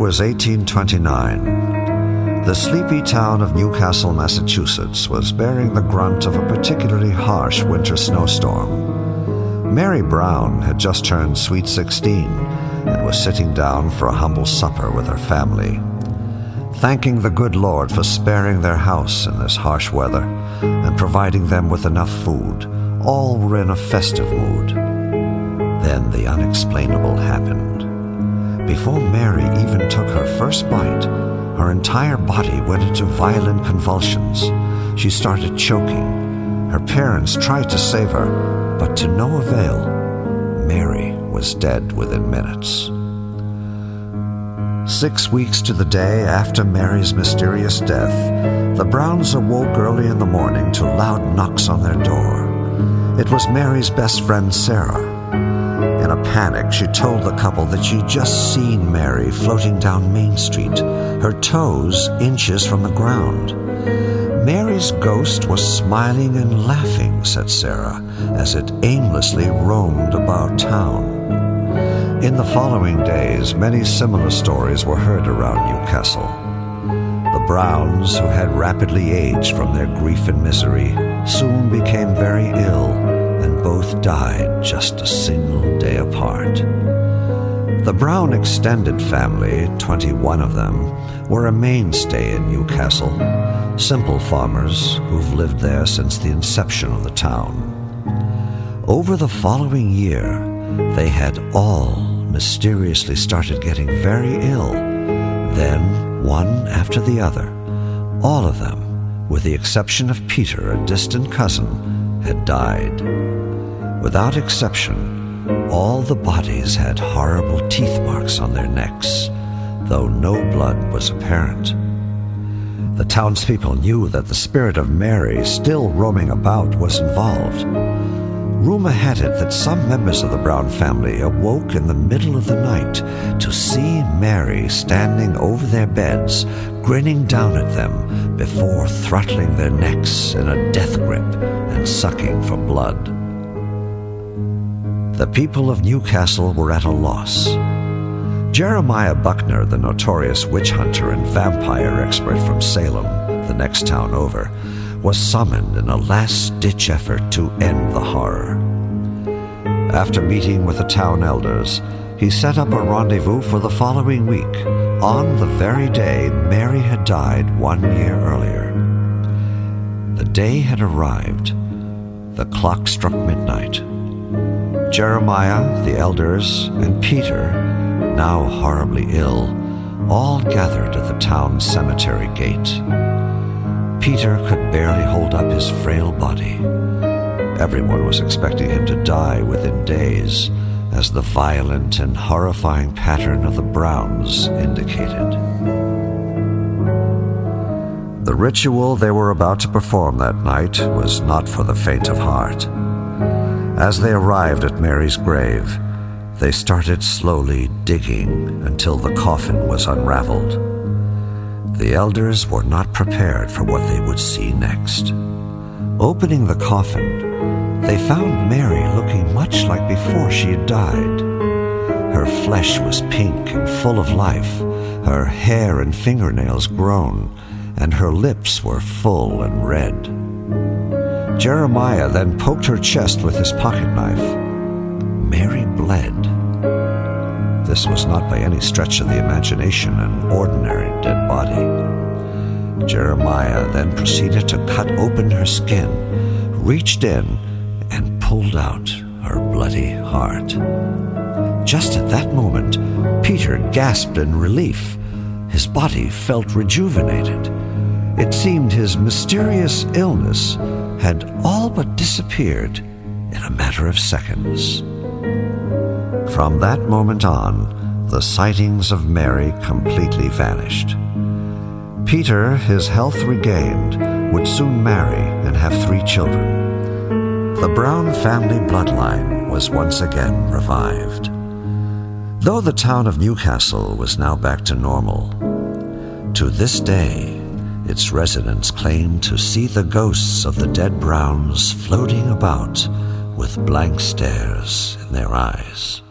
was 1829. The sleepy town of Newcastle, Massachusetts, was bearing the brunt of a particularly harsh winter snowstorm. Mary Brown had just turned sweet 16 and was sitting down for a humble supper with her family, thanking the good Lord for sparing their house in this harsh weather and providing them with enough food. All were in a festive mood. Then the unexplainable happened. Before Mary even took her first bite, her entire body went into violent convulsions. She started choking. Her parents tried to save her, but to no avail. Mary was dead within minutes. 6 weeks to the day after Mary's mysterious death, the Browns awoke early in the morning to loud knocks on their door. It was Mary's best friend, Sarah. In a panic, she told the couple that she'd just seen Mary floating down Main Street, her toes inches from the ground. Mary's ghost was smiling and laughing, said Sarah, as it aimlessly roamed about town. In the following days, many similar stories were heard around Newcastle. The Browns, who had rapidly aged from their grief and misery, soon became very ill, and both died just a single day apart. The Brown extended family, 21 of them, were a mainstay in Newcastle, simple farmers who've lived there since the inception of the town. Over the following year, they had all mysteriously started getting very ill. Then, one after the other, all of them, with the exception of Peter, a distant cousin, had died. Without exception, all the bodies had horrible teeth marks on their necks, though no blood was apparent. The townspeople knew that the spirit of Mary, still roaming about, was involved. Rumor had it that some members of the Brown family awoke in the middle of the night to see Mary standing over their beds, grinning down at them before throttling their necks in a death grip and sucking for blood. The people of Newcastle were at a loss. Jeremiah Buckner, the notorious witch hunter and vampire expert from Salem, the next town over, was summoned in a last-ditch effort to end the horror. After meeting with the town elders, he set up a rendezvous for the following week, on the very day Mary had died 1 year earlier. The day had arrived. The clock struck midnight. Jeremiah, the elders, and Peter, now horribly ill, all gathered at the town cemetery gate. Peter could barely hold up his frail body. Everyone was expecting him to die within days, as the violent and horrifying pattern of the Browns indicated. The ritual they were about to perform that night was not for the faint of heart. As they arrived at Mary's grave, they started slowly digging until the coffin was unraveled. The elders were not prepared for what they would see next. Opening the coffin, they found Mary looking much like before she had died. Her flesh was pink and full of life, her hair and fingernails grown, and her lips were full and red. Jeremiah then poked her chest with his pocket knife. Mary bled. This was not by any stretch of the imagination an ordinary dead body. Jeremiah then proceeded to cut open her skin, reached in, and pulled out her bloody heart. Just at that moment, Peter gasped in relief. His body felt rejuvenated. It seemed his mysterious illness had all but disappeared in a matter of seconds. From that moment on, the sightings of Mary completely vanished. Peter, his health regained, would soon marry and have 3 children. The Brown family bloodline was once again revived. Though the town of Newcastle was now back to normal, to this day, its residents claim to see the ghosts of the dead Browns floating about with blank stares in their eyes.